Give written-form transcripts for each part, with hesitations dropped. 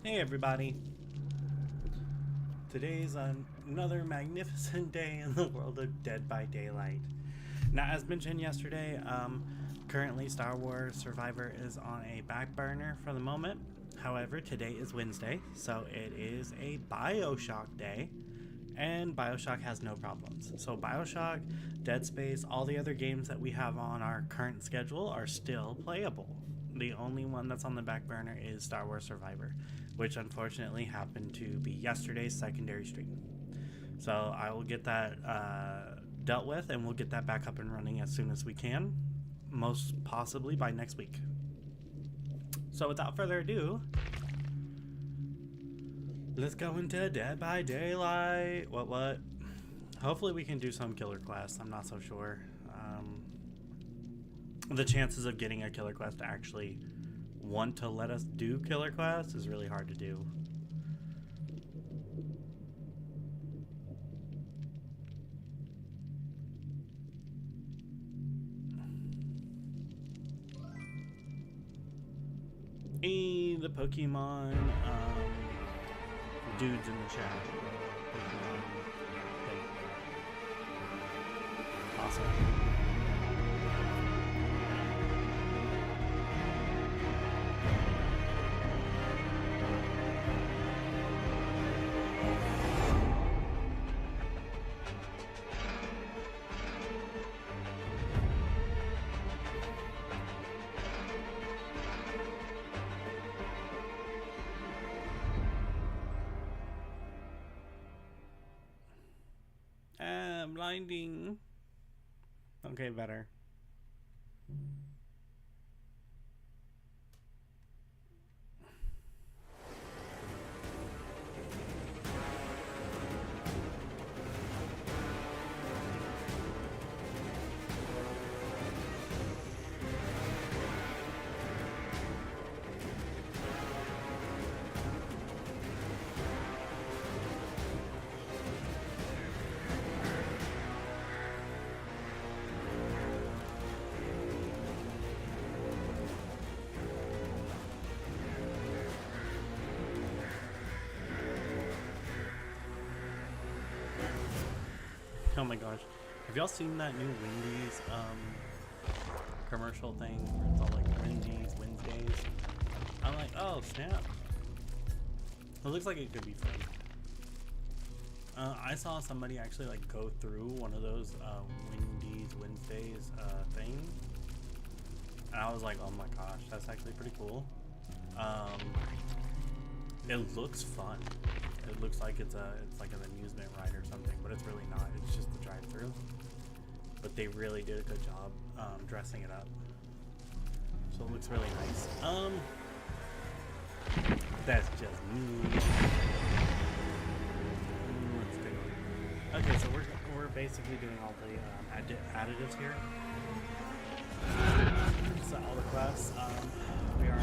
Hey everybody! Today's another magnificent day in the world of Dead by Daylight. Now, as mentioned yesterday, currently Star Wars Survivor is on a back burner for the moment. However, today is Wednesday, so it is a Bioshock day, and Bioshock has no problems. So Bioshock, Dead Space, all the other games that we have on our current schedule are still playable. The only one that's on the back burner is Star Wars Survivor, which unfortunately happened to be yesterday's secondary stream. So I will get that dealt with, and we'll get that back up and running as soon as we can, most possibly by next week. So without further ado, let's go into Dead by Daylight. What? Hopefully we can do some killer quests. I'm not so sure. The chances of getting a killer quest to actually want to let us do killer quests is really hard to do. Hey, the Pokemon dudes in the chat. Pokemon. Awesome. Blinding. Okay, better. Oh my gosh. Have y'all seen that new Wendy's commercial thing where it's all like Wendy's Wednesdays? I'm like, oh snap. It looks like it could be fun. I saw somebody actually like go through one of those Wendy's Wednesdays thing. And I was like, oh my gosh, that's actually pretty cool. It looks fun. It looks like it's like an amusement ride or something, but it's really not. It's just the drive-through. But they really did a good job dressing it up, so it looks really nice. That's just me. Let's do it. Okay, so we're basically doing all the additives here. So all the quests. We are.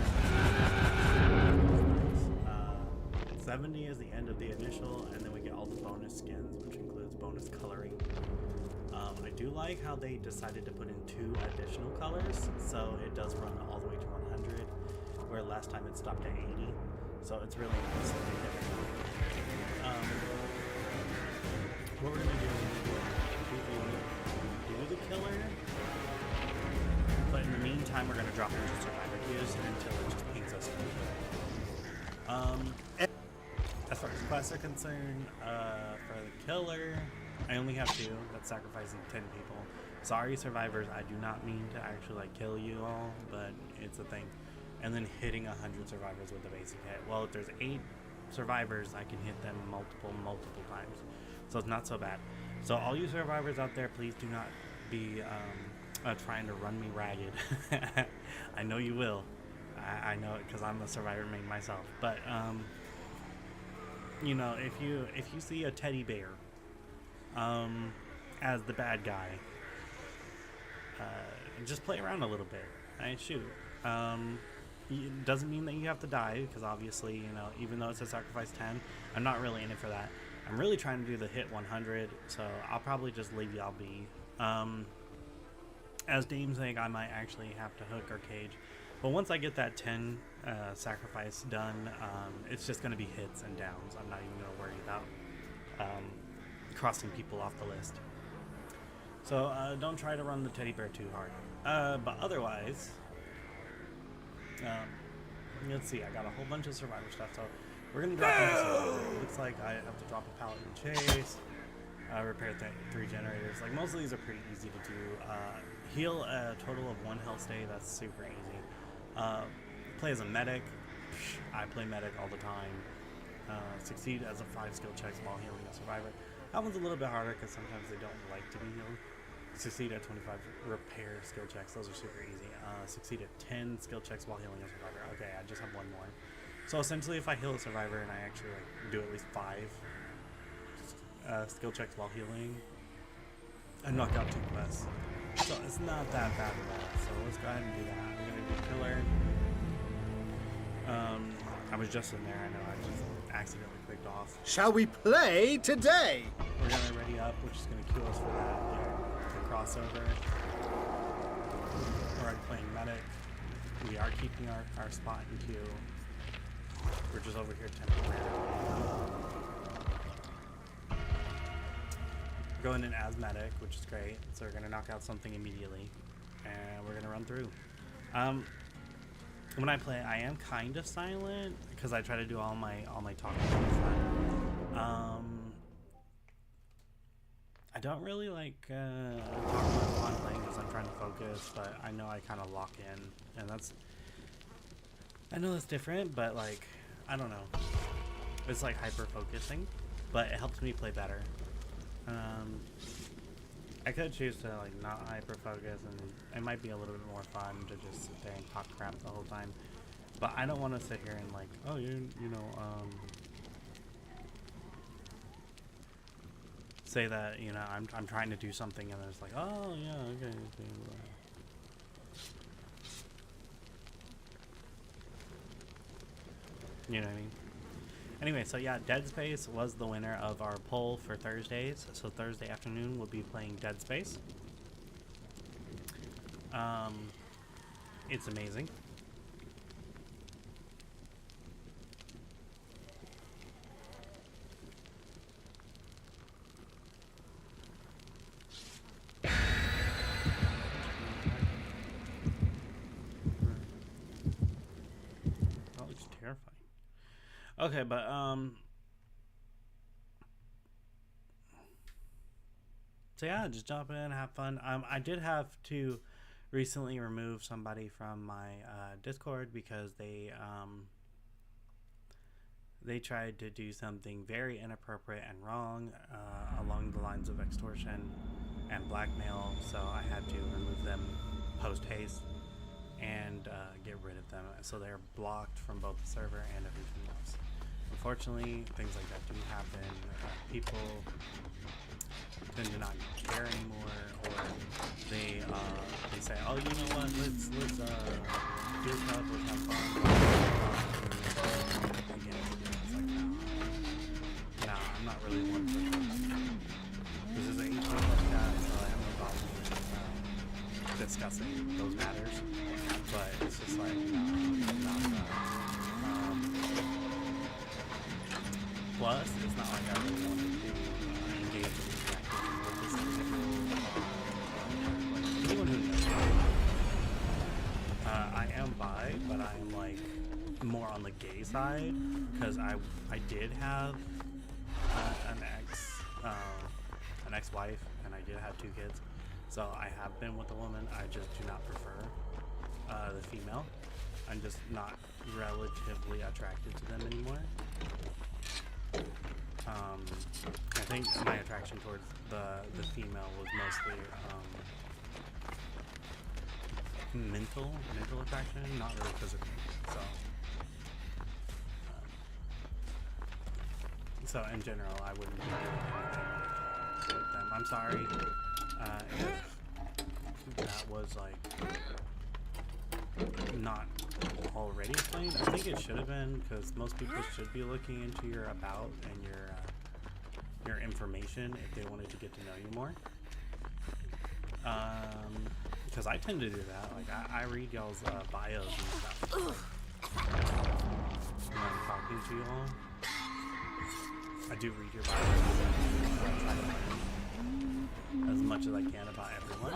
70 is the end of the initial, and then we get all the bonus skins, which includes bonus coloring. I do like how they decided to put in 2 additional colors, so it does run all the way to 100, where last time it stopped at 80. So it's really nice. What we're gonna do is do the killer, but in the meantime, we're gonna drop into survivor queues until it just pings us. As far as quests are concerned, for the killer, I only have 2. That's sacrificing 10 people. Sorry, survivors, I do not mean to actually like kill you all, but it's a thing. And then hitting 100 survivors with a basic hit. Well, if there's 8 survivors, I can hit them multiple times. So it's not so bad. So all you survivors out there, please do not be trying to run me ragged. I know you will. I know it because I'm a survivor main myself. But you know, if you see a teddy bear as the bad guy, just play around a little bit. Shoot. It doesn't mean that you have to die, because obviously, you know, even though it says sacrifice 10, I'm not really in it for that. I'm really trying to do the hit 100, so I'll probably just leave y'all be. As Dame's saying, I might actually have to hook or cage But once I get that 10 sacrifice done, it's just going to be hits and downs. I'm not even going to worry about crossing people off the list. So don't try to run the teddy bear too hard. But otherwise, let's see. I got a whole bunch of survivor stuff. So we're going to drop into survivor. It looks like I have to drop a pallet and chase. Repair 3 generators. Like, most of these are pretty easy to do. Heal a total of 1 health stay. That's super easy. Play as a medic. I play medic all the time. Succeed as a 5 skill checks while healing a survivor. That one's a little bit harder because sometimes they don't like to be healed. Succeed at 25 repair skill checks. Those are super easy. Succeed at 10 skill checks while healing a survivor. Okay, I just have 1 more. So essentially, if I heal a survivor and I actually do at least 5 skill checks while healing, I knock out 2 quests. So it's not that bad at all. So let's go ahead and do that. I'm gonna do killer. I was just in there. I know I just accidentally clicked off. Shall we play today? We're gonna ready up, which is gonna queue us for that. The crossover. We're already playing medic. We are keeping our spot in queue. We're just over here temporarily. Going in as medic, which is great. So we're gonna knock out something immediately, and we're gonna run through. When I play, I am kind of silent because I try to do all my talking on the front. I don't really like talk much while I'm playing because I'm trying to focus, but I know I kind of lock in, and I know that's different, but like, I don't know. It's like hyper focusing, but it helps me play better. I could choose to like not hyper focus, and it might be a little bit more fun to just sit there and talk crap the whole time. But I don't want to sit here and like, oh, say that I'm trying to do something, and it's like, oh yeah, okay. You know what I mean? Anyway, so yeah, Dead Space was the winner of our poll for Thursdays. So Thursday afternoon we'll be playing Dead Space. It's amazing. That looks terrifying. Okay, but so yeah, just jump in, have fun. I did have to recently remove somebody from my Discord because they tried to do something very inappropriate and wrong along the lines of extortion and blackmail. So I had to remove them post haste and get rid of them. So they're blocked from both the server and everything else. Unfortunately, things like that do happen. People tend to not care anymore, or they say, oh, you know what, let's do stuff, let's have fun. Again, it's like, no, I'm not really one for that. This is an 18+ chat, so I have no problem with discussing those matters, but it's just like, not plus, it's not like I really want to engage in these activities with this individual. Like, anyone who knows me, I am bi, but I am like more on the gay side because I did have an ex-wife, and I did have 2 kids. So I have been with a woman. I just do not prefer the female. I'm just not relatively attracted to them anymore. I think my attraction towards the female was mostly mental attraction, not really physical. So in general, I wouldn't be doing anything with them. I'm sorry if that was like not already explained. I think it should have been, because most people should be looking into your about and your information if they wanted to get to know you more. Because I tend to do that. Like, I read y'all's bios and stuff. Like, when I'm talking to y'all, I do read your bios. I try to learn as much as I can about everyone.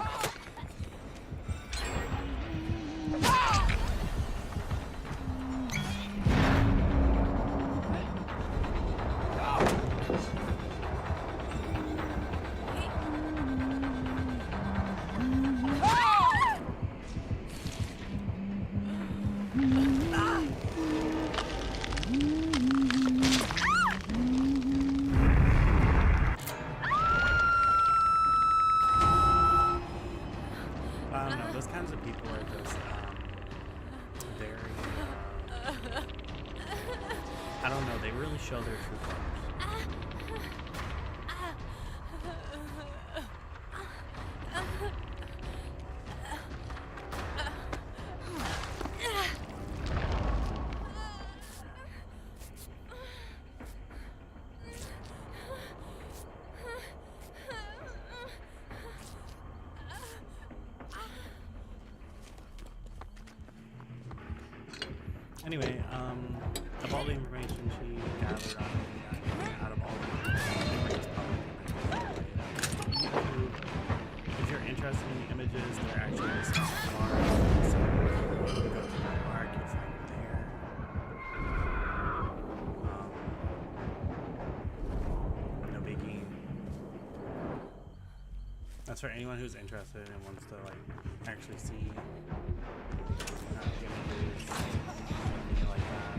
I don't know, those kinds of people are just very, I don't know, they really show their true colors. Anyway, of all the information she gathered on me, out of all the images public, if you're interested in the images, they're actually listed on the bar. So if you go to my bar, you'll find them there. No biggie. That's for anyone who's interested and wants to like actually see images. Like that.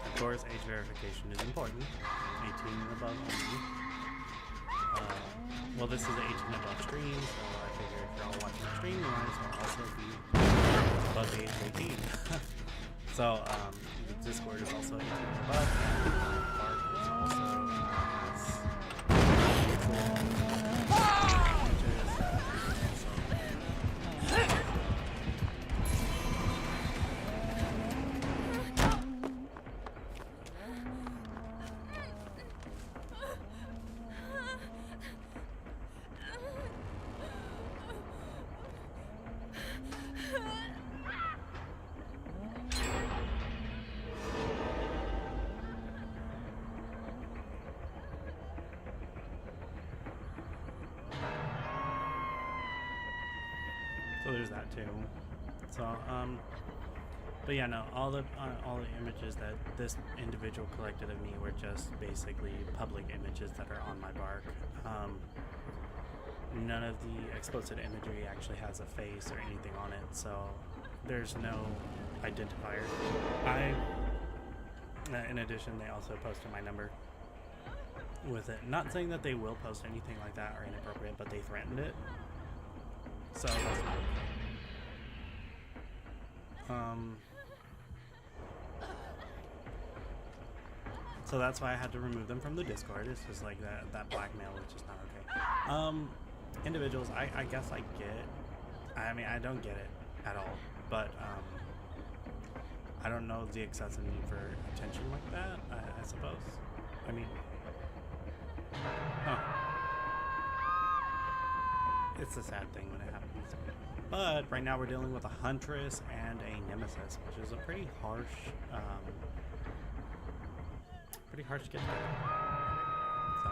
Of course, age verification is important. 18 and above only. Well, this is an 18 and above stream, so I figure if you're all watching the stream, you might as well also be above the age of 18. So, the Discord is also 18 and above, and Bart is also so there's that too. So, but yeah, no, all the images that this individual collected of me were just basically public images that are on my bark. None of the explicit imagery actually has a face or anything on it, so there's no identifier. In addition, they also posted my number with it. Not saying that they will post anything like that or inappropriate, but they threatened it. So that's not okay. So that's why I had to remove them from the Discord. It's just like that blackmail is just not okay. Individuals, I guess I get. I mean, I don't get it at all, but I don't know the excessive need for attention like that. I suppose. I mean, huh. It's a sad thing when it happens. But right now we're dealing with a Huntress and a Nemesis, which is a pretty harsh get together. So.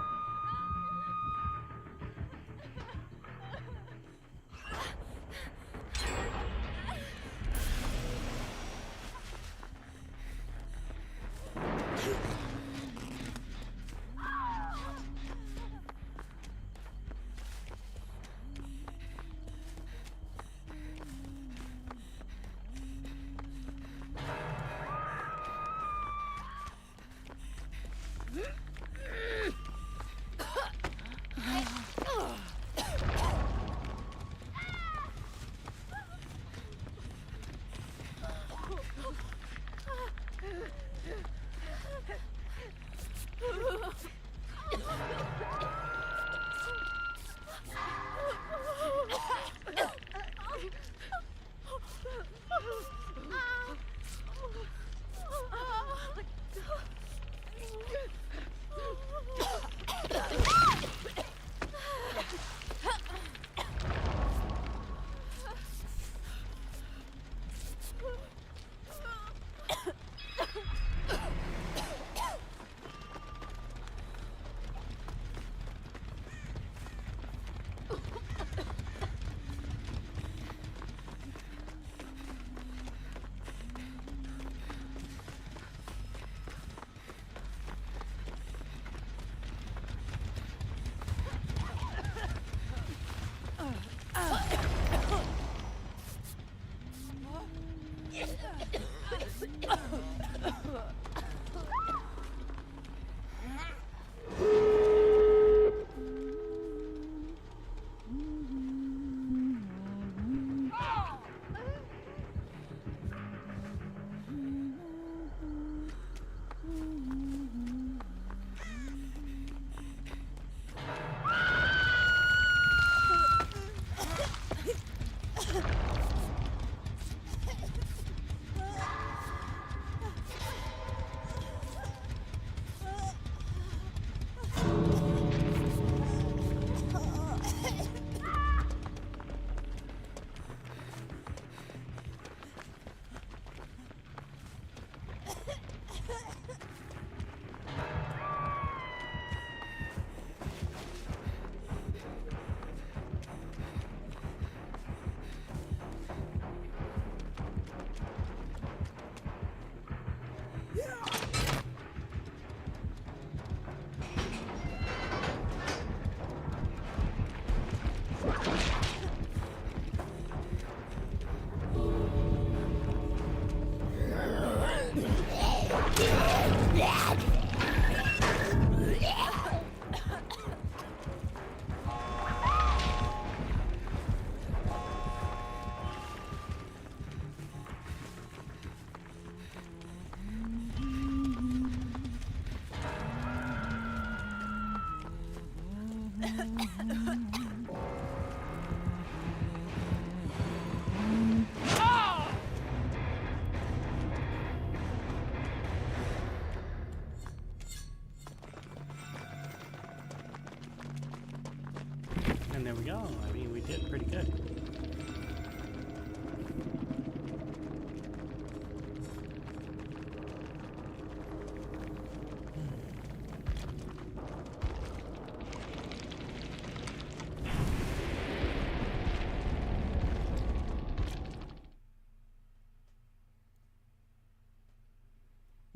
we go. I mean, we did pretty good.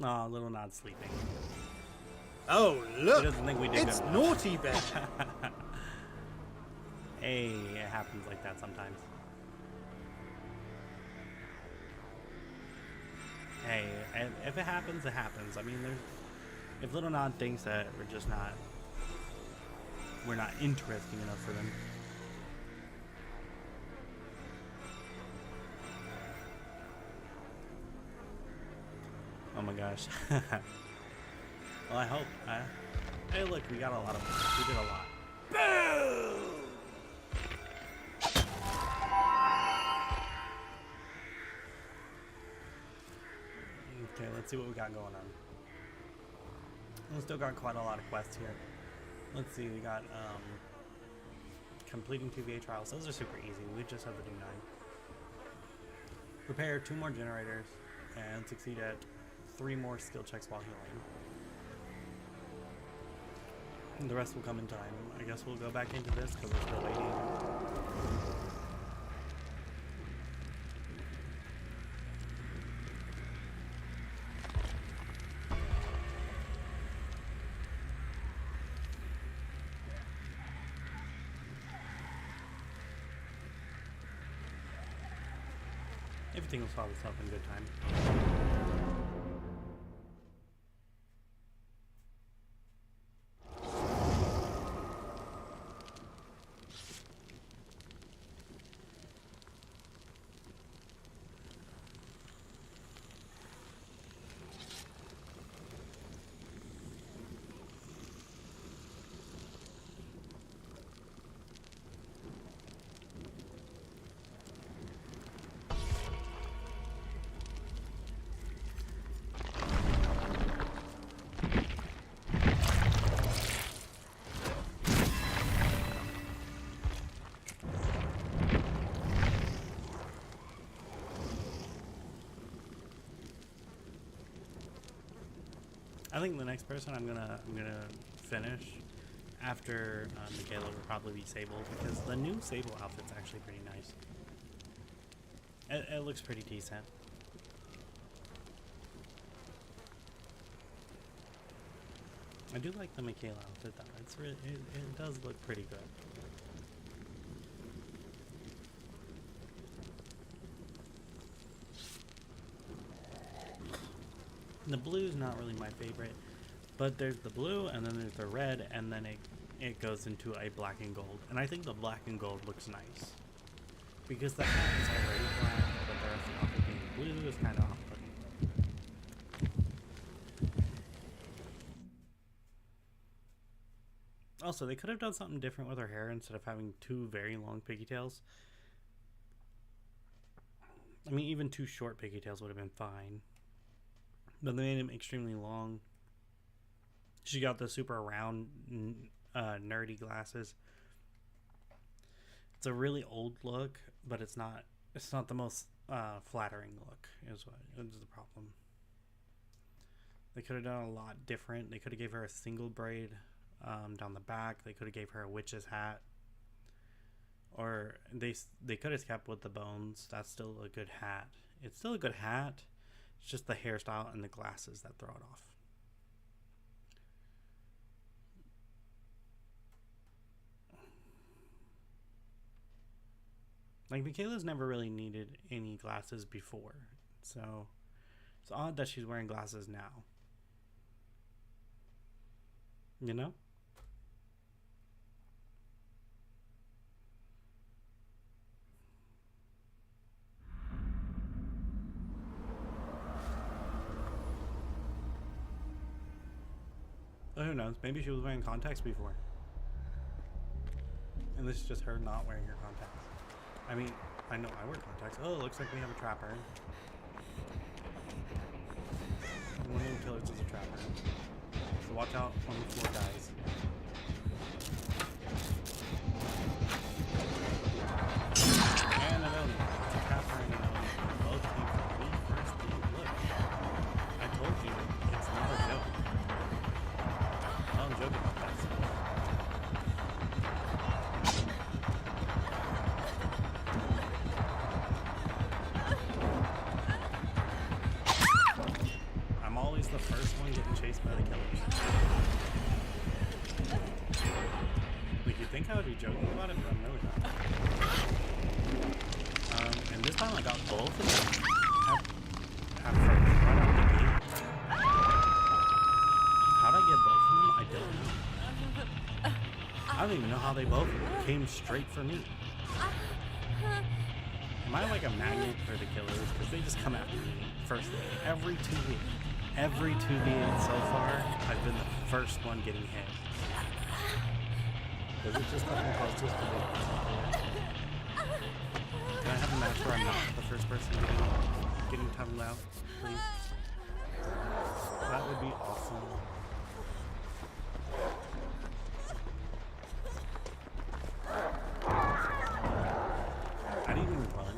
Aw, little Nod sleeping. Oh, He look! doesn't think we did It's good enough. Naughty Bear! Hey, it happens like that sometimes. Hey, if it happens, it happens. I mean, if Little Nod thinks that we're not interesting enough for them. Oh my gosh. Well, I hope. Hey, look, we got a lot of points. We did a lot. Boom! Okay, let's see what we got going on. We still got quite a lot of quests here. Let's see, we got completing TVA trials. Those are super easy. We just have to do 9. Repair 2 more generators and succeed at 3 more skill checks while healing. And the rest will come in time. I guess we'll go back into this because we're still waiting. Everything will solve itself in good time. I think the next person I'm gonna finish after Michaela will probably be Sable, because the new Sable outfit's actually pretty nice. It looks pretty decent. I do like the Michaela outfit though. It's really it does look pretty good. The blue's not really my favorite, but there's the blue, and then there's the red, and then it goes into a black and gold. And I think the black and gold looks nice, because the hat is already black, but the rest of the outfit being blue is kind of off-putting. Also, they could have done something different with her hair instead of having 2 very long pigtails. I mean, even 2 short pigtails would have been fine. But they made him extremely long. She got the super round, nerdy glasses. It's a really old look, but it's not the most flattering look, is the problem. They could have done a lot different. They could have gave her a single braid down the back. They could have gave her a witch's hat. Or they could have kept with the bones. That's still a good hat. It's still a good hat. It's just the hairstyle and the glasses that throw it off. Like, Michaela's never really needed any glasses before, so it's odd that she's wearing glasses now. You know? Who knows? Maybe she was wearing contacts before. And this is just her not wearing her contacts. I mean, I know I wear contacts. Oh, it looks like we have a trapper. One of the killers is a trapper. So watch out on the floor, guys. think I would be joking about it, but I'm really not. And this time I got both of them at first, right out the gate. How'd I get both of them? I don't know. I don't even know how they both came straight for me. Am I like a magnet for the killers? Because they just come after me first thing. Every 2v. Every 2v so far, I've been the first one getting hit. Does it just fucking close to us? Can I have a match where I'm not the first person getting tunneled out, please? That would be awesome. I didn't even run.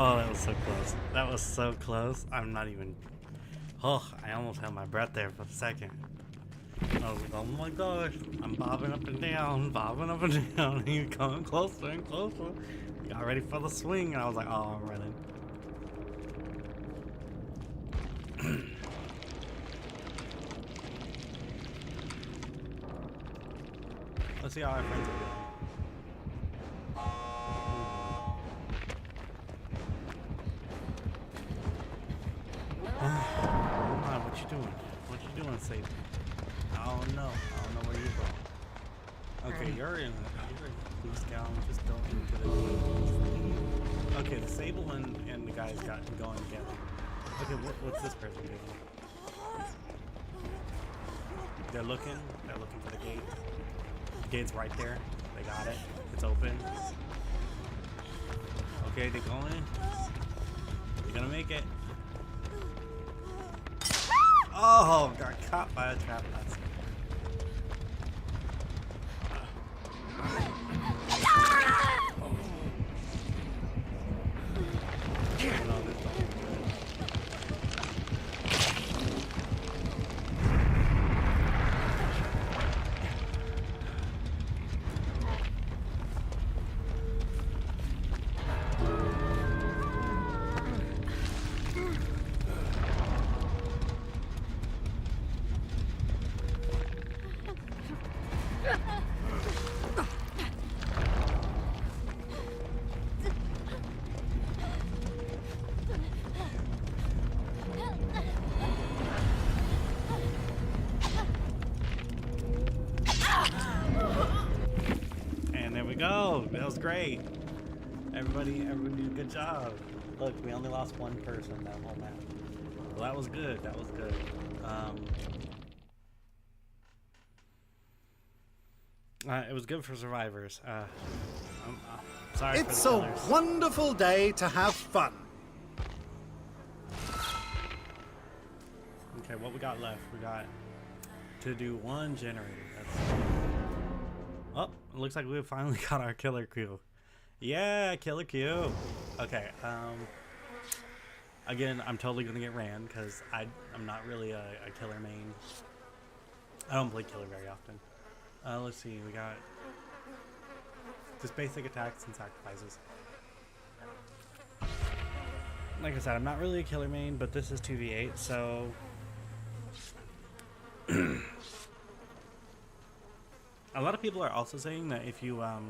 Oh, that was so close. That was so close. I'm not even... Oh, I almost held my breath there for a second. I was like, oh my gosh. I'm bobbing up and down, bobbing up and down. He's coming closer and closer. Got ready for the swing, and I was like, oh, I'm running. Let's see how our friends are doing. Come on, what you doing? What you doing, Sable? I don't know. I don't know where you're going. Okay, you're in Blue Scout. Just go into the... Okay, the Sable and the guys got going together. Okay, what's this person doing? They're looking for the gate. The gate's right there. They got it. It's open. Okay, they're going. They're gonna make it. Oh, got caught by a trap nuts. Go. That was great. Everybody did a good job. Look, we only lost one person that whole map. Well, that was good. That was good. It was good for survivors. I'm sorry It's for the a killers. wonderful day to have fun. Okay, what we got left? We got to do one generator. Oh, it looks like we finally got our killer Q. Yeah, killer Q. Okay, again, I'm totally gonna get ran because I'm not really a killer main. I don't play killer very often. Let's see, we got just basic attacks and sacrifices. Like I said, I'm not really a killer main, but this is 2v8, so a lot of people are also saying that if you a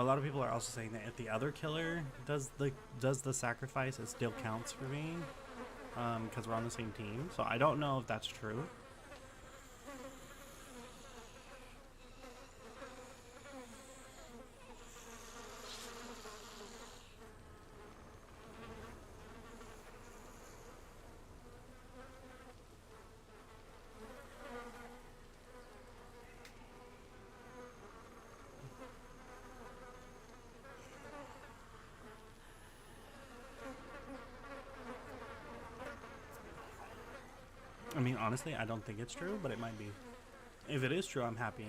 lot of people are also saying that if the other killer does the sacrifice, it still counts for me, because we're on the same team. So I don't know if that's true. I mean, honestly, I don't think it's true, but it might be. If it is true, I'm happy.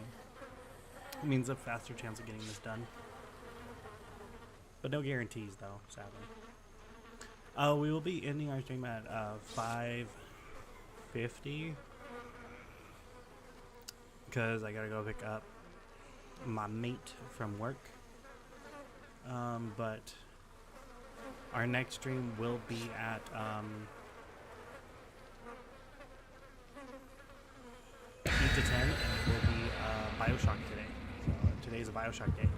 It means a faster chance of getting this done. But no guarantees, though, sadly. We will be ending our stream at 5:50 because I gotta go pick up my mate from work. But our next stream will be at 8 to 10, and it will be Bioshock today. So today's a Bioshock day.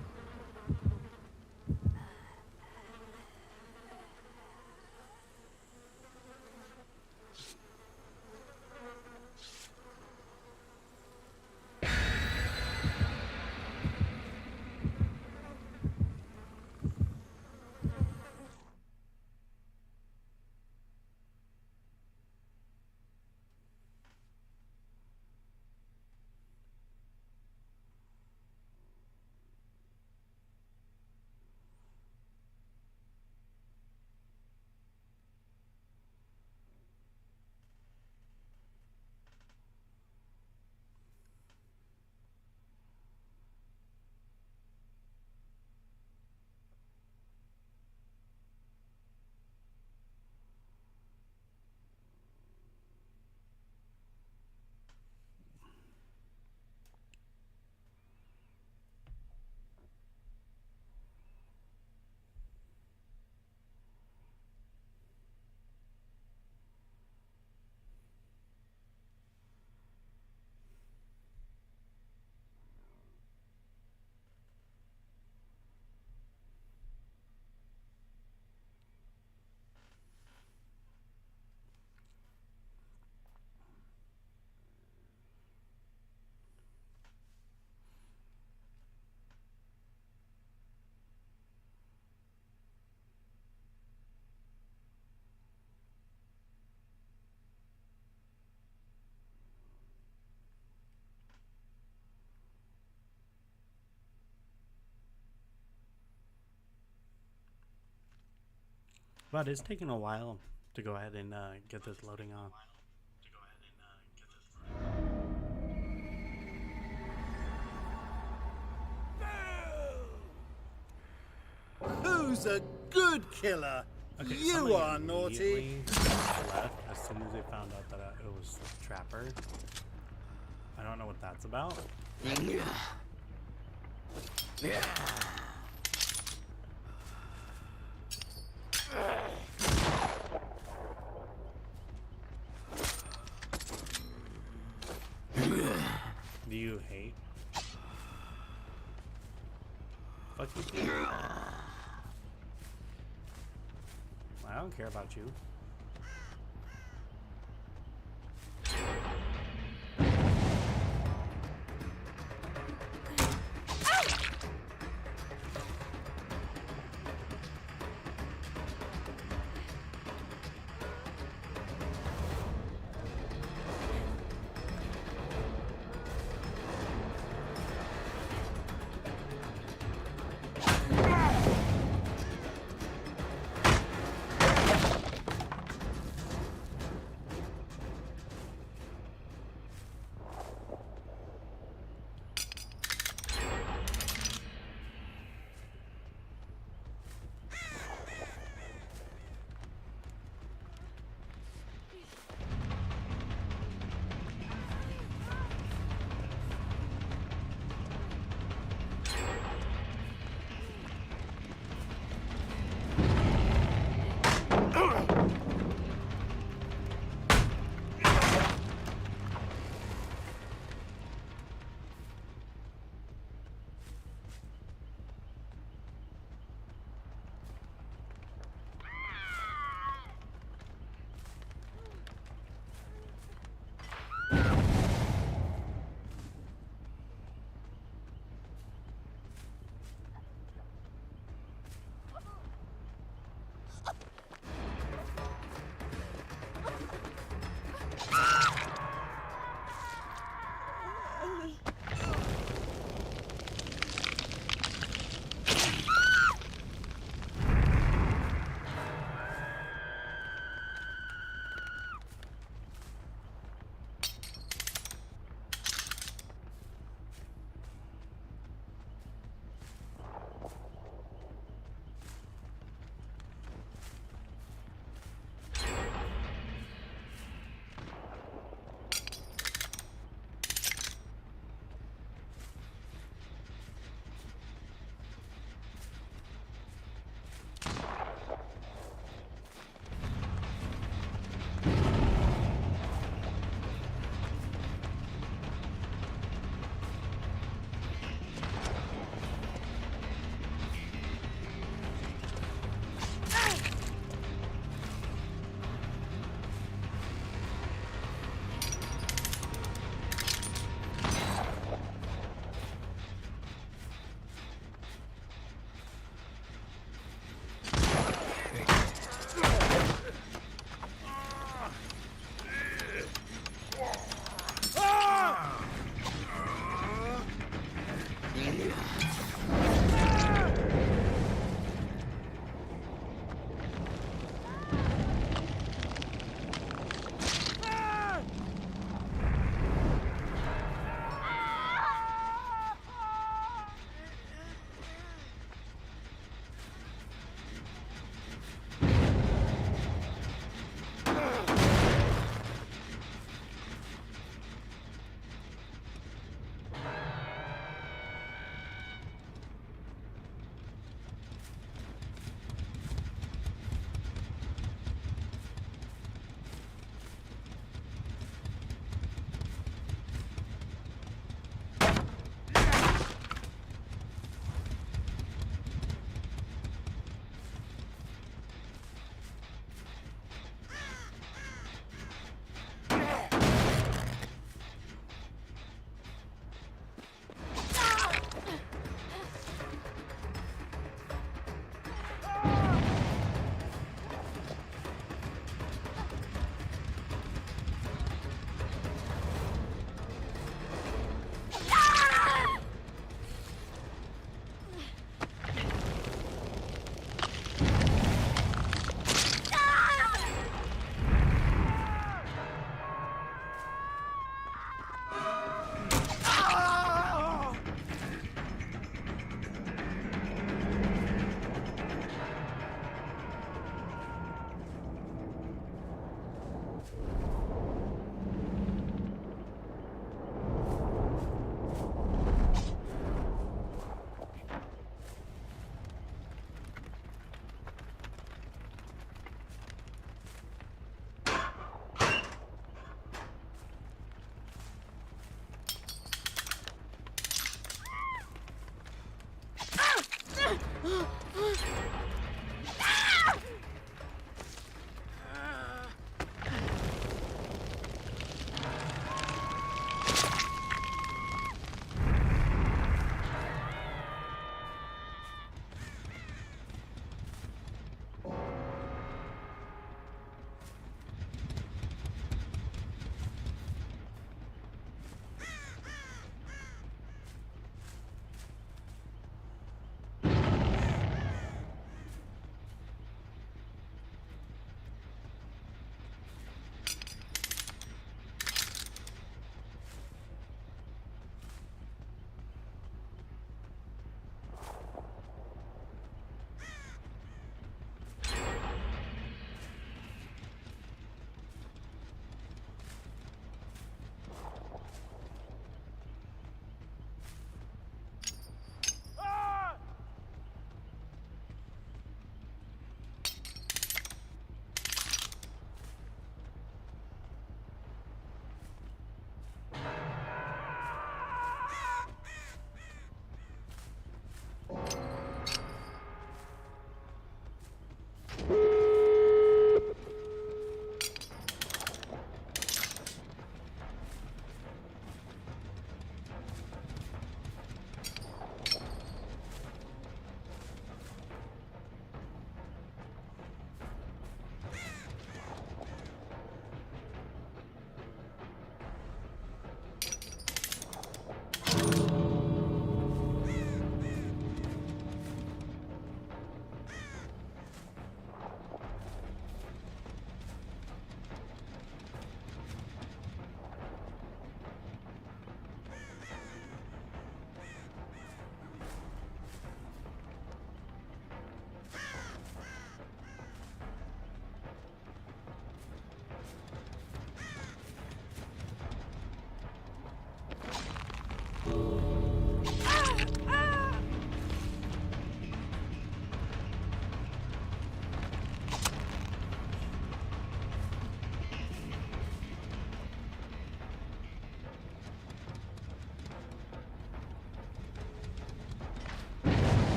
But it's taking a while to go ahead and get this loading on. Who's a good killer? Okay, You somebody are naughty. immediately left as soon as they found out that it was Trapper. I don't know what that's about. Do you hate? Fuck you. I don't care about you.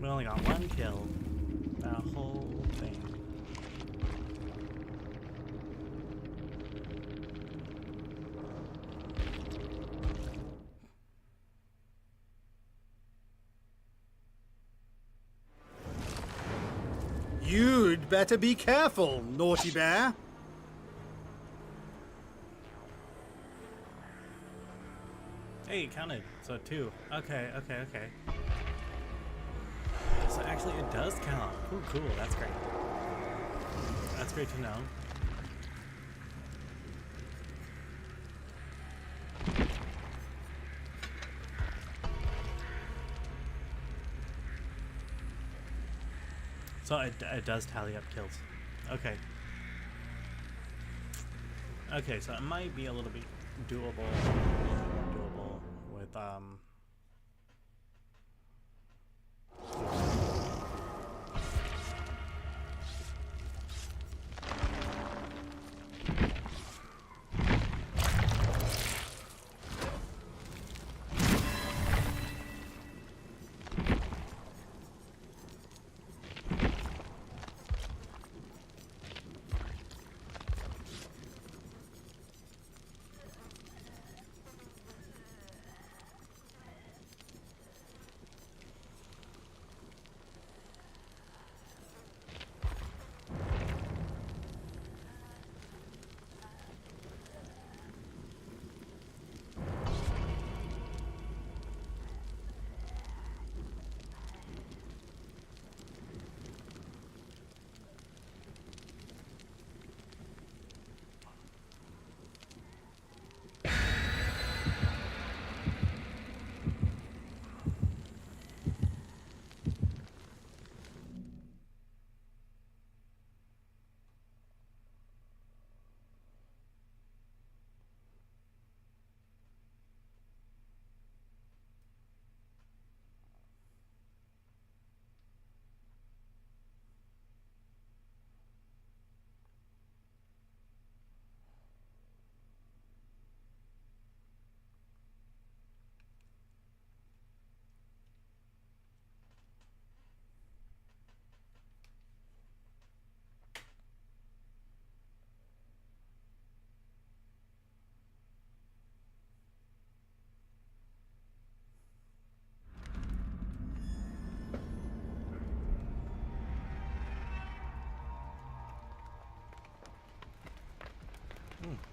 We only got one kill. That whole thing. You'd better be careful, naughty bear. Hey, you counted. So 2. Okay. So actually it does count. Ooh, cool. That's great. That's great to know. So it does tally up kills. Okay. Okay, so it might be a little bit doable. A little bit more doable with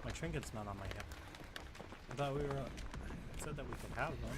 my trinket's not on my hip. I thought we were. It said that we could have them.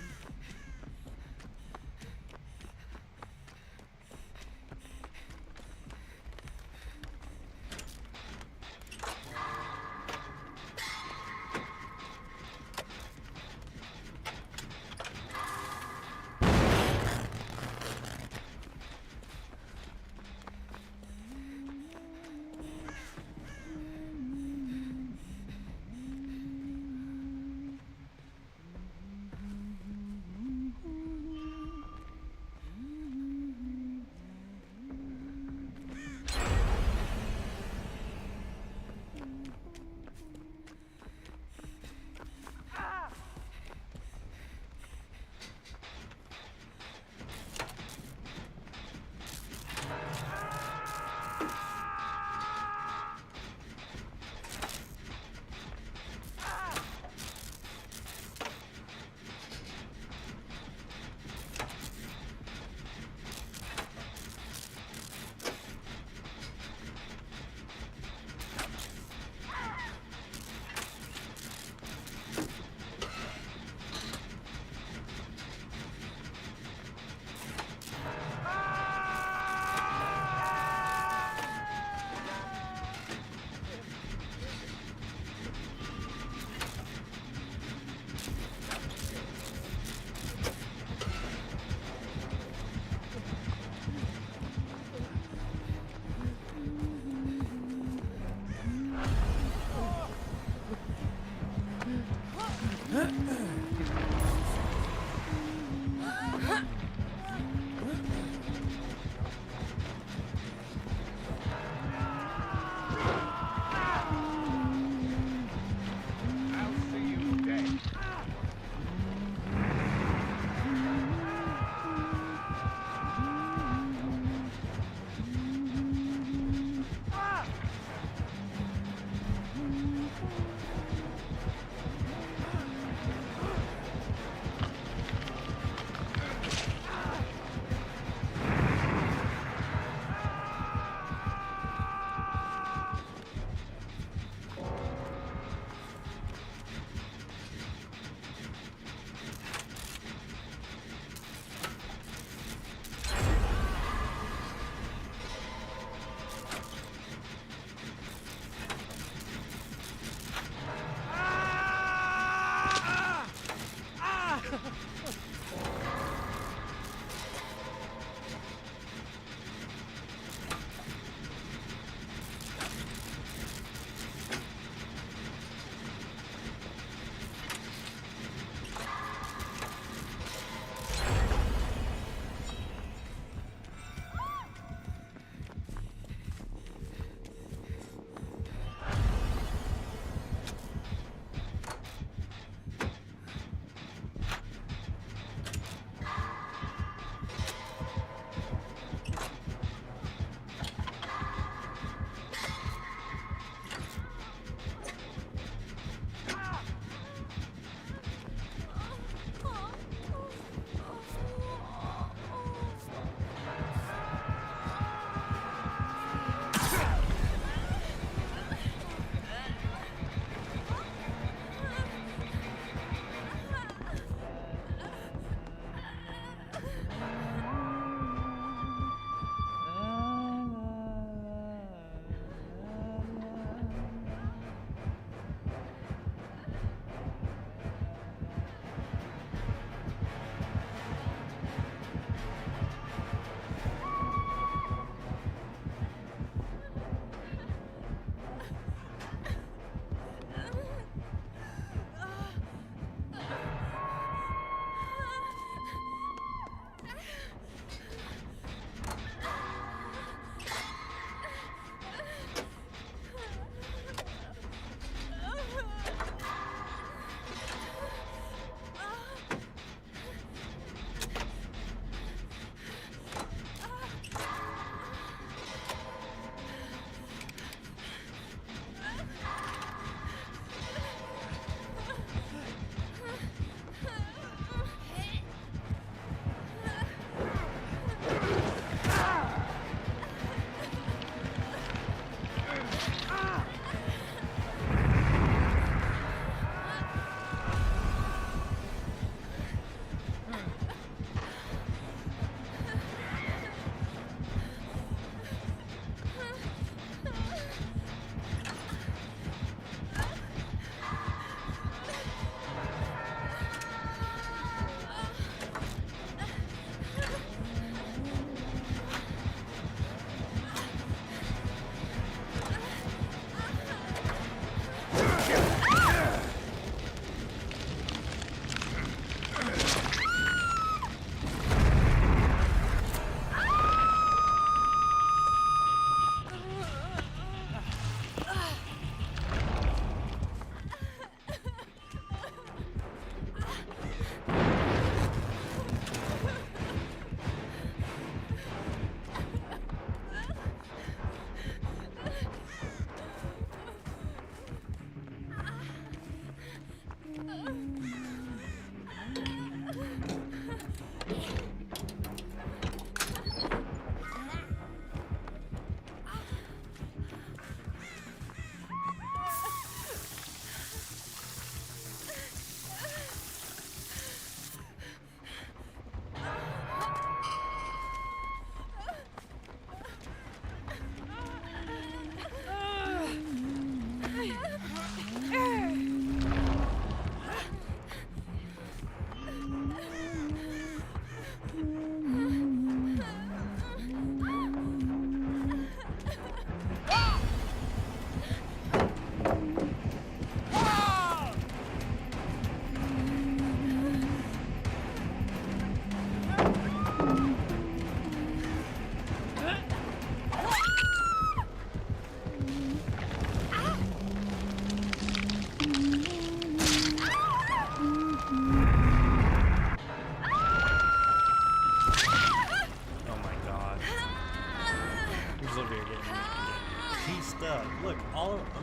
Look,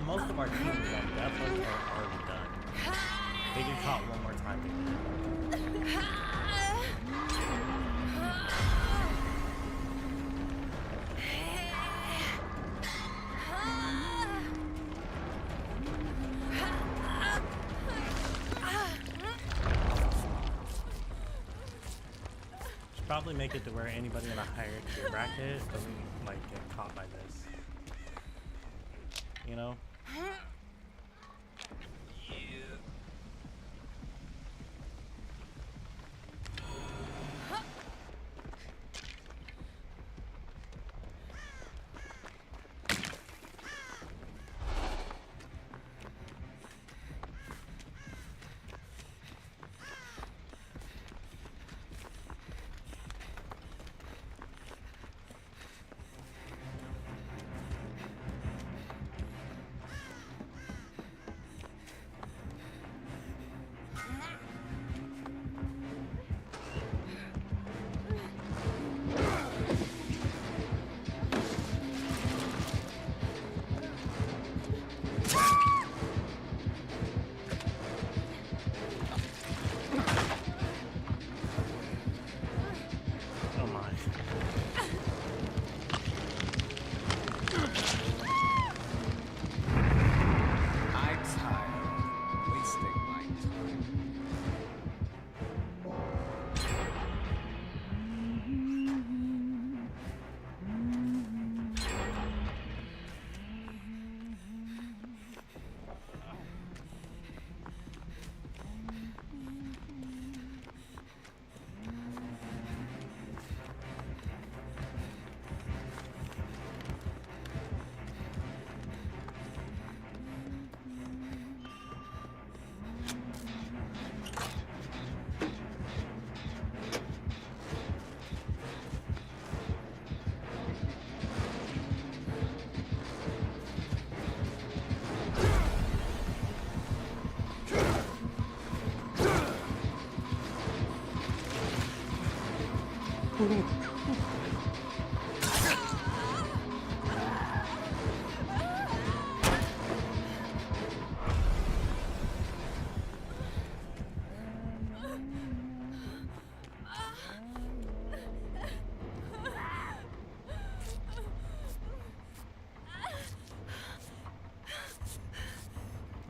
most of our teams on Deathloop are already done. They get caught one more time. Should probably make it to where anybody in a higher tier bracket doesn't like get caught by this. You know?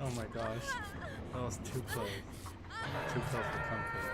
Oh my gosh, that was too close. Too close for comfort.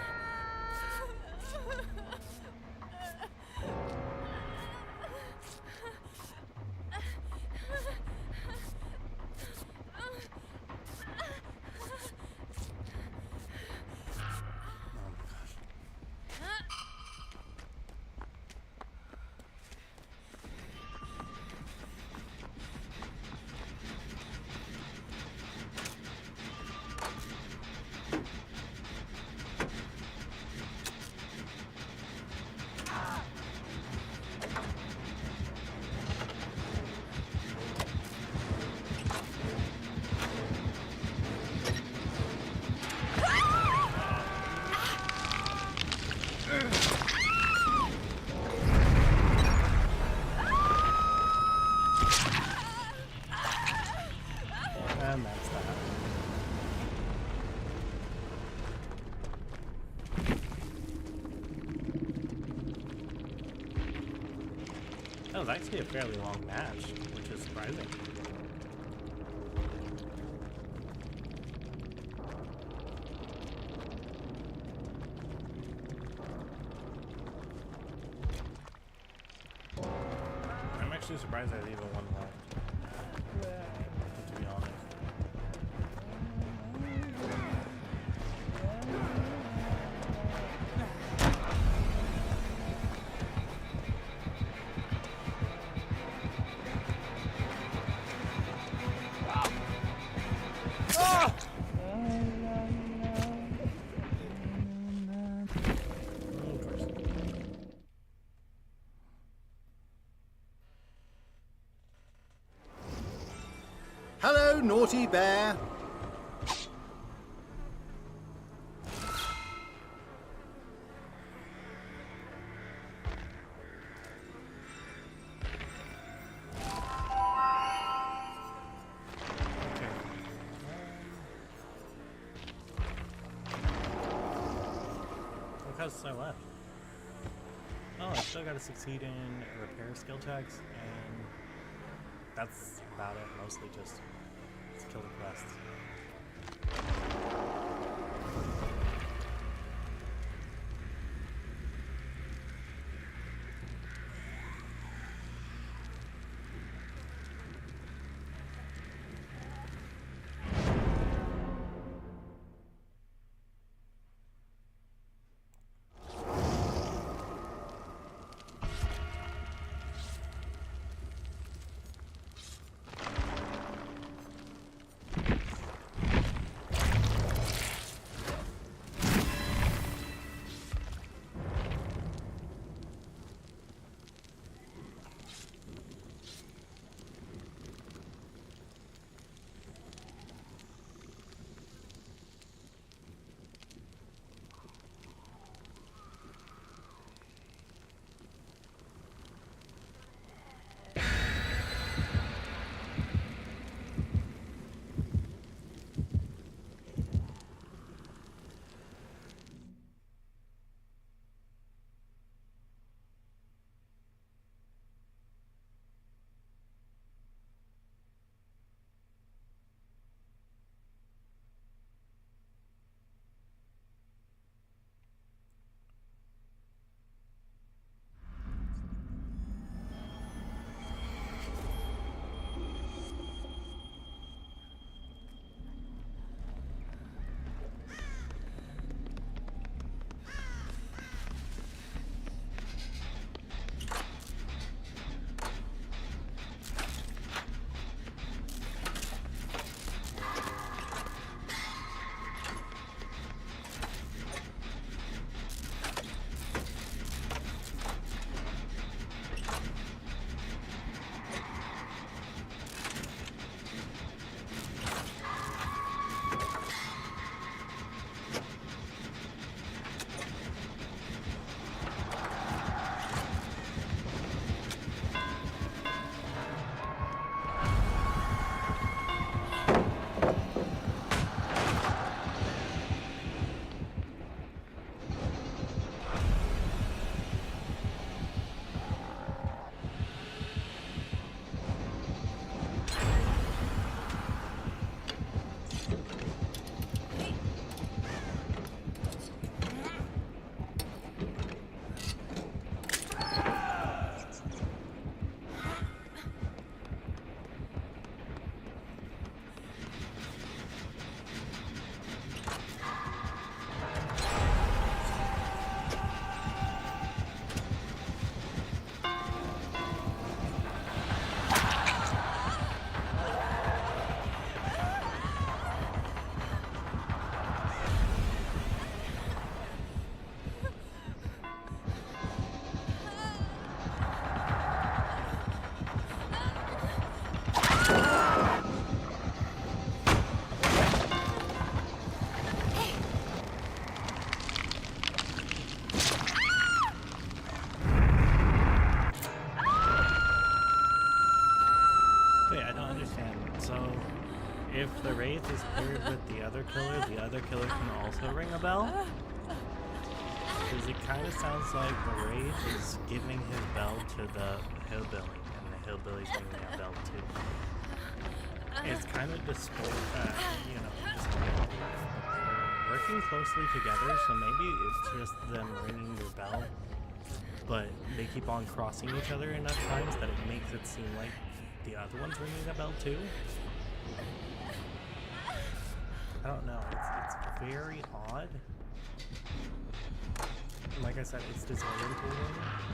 And that's that. That was actually a fairly long match, which is surprising. I'm actually surprised I even one left, to be honest. Hello, naughty bear. quests are left? Oh, I still gotta succeed in repair skill checks, and that's about it. Mostly just kill the quests. If the Wraith is paired with the other killer can also ring a bell? Because it kind of sounds like the Wraith is giving his bell to the hillbilly, and the hillbilly's giving a bell too. It's kind of just working closely together, so maybe it's just them ringing their bell, but they keep on crossing each other enough times that it makes it seem like the other one's ringing a bell too. I don't know, it's very odd. Like I said, it's disorientating.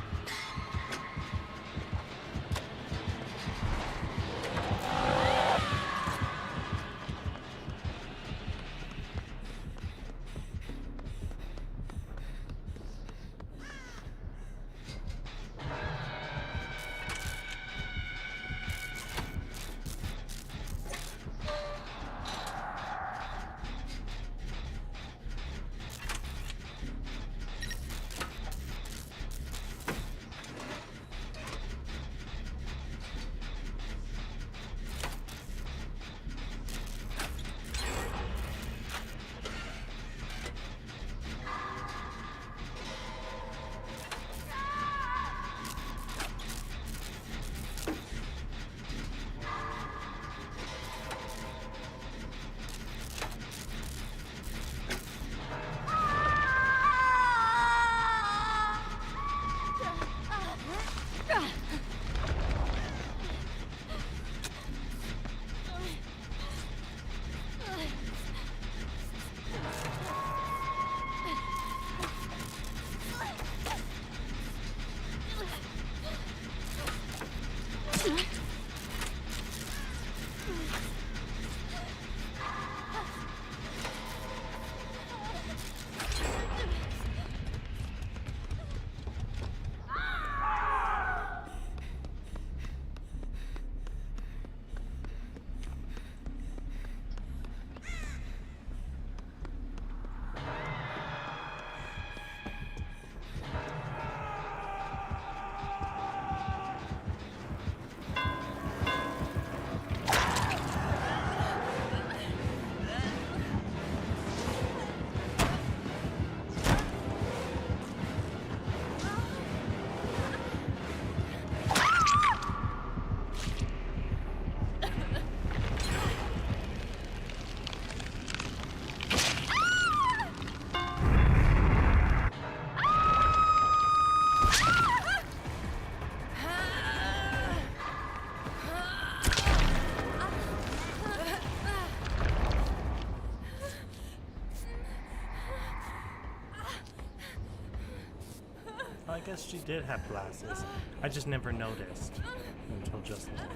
guess she did have glasses. I just never noticed until just now.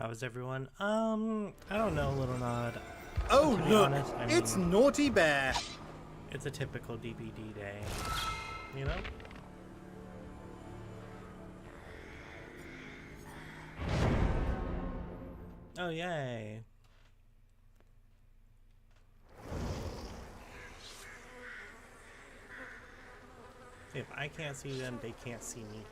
How is everyone? I don't know, Little Nod. Oh, To be look! honest, I It's mean, Naughty Bear! it's a typical DBD day, you know? Oh, yay. If I can't see them, they can't see me.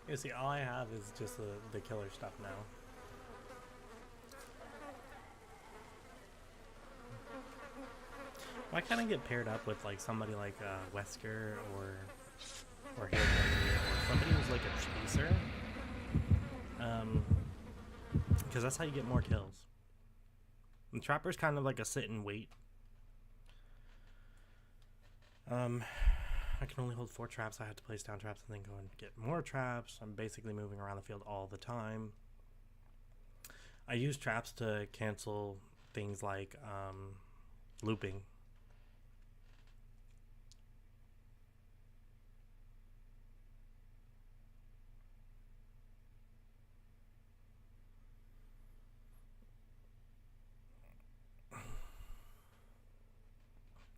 You see, all I have is just the killer stuff now. Why can't I get paired up with like somebody like Wesker or Hillbilly or somebody who's like a chaser? Because that's how you get more kills. And Trapper's kind of like a sit and wait. I can only hold 4 traps. I have to place down traps and then go and get more traps. I'm basically moving around the field all the time. I use traps to cancel things like looping.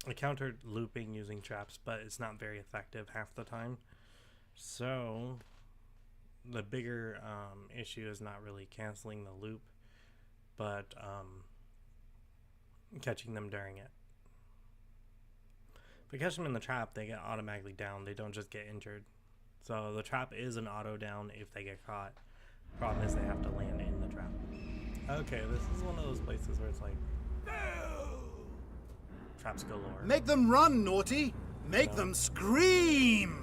I countered looping using traps, but it's not very effective half the time. So the bigger issue is not really canceling the loop, but catching them during it. If we catch them in the trap, they get automatically down. They don't just get injured. So the trap is an auto down if they get caught. Problem is they have to land in the trap. Okay, this is one of those places where it's like, traps galore. Make them run, Naughty! Make them scream!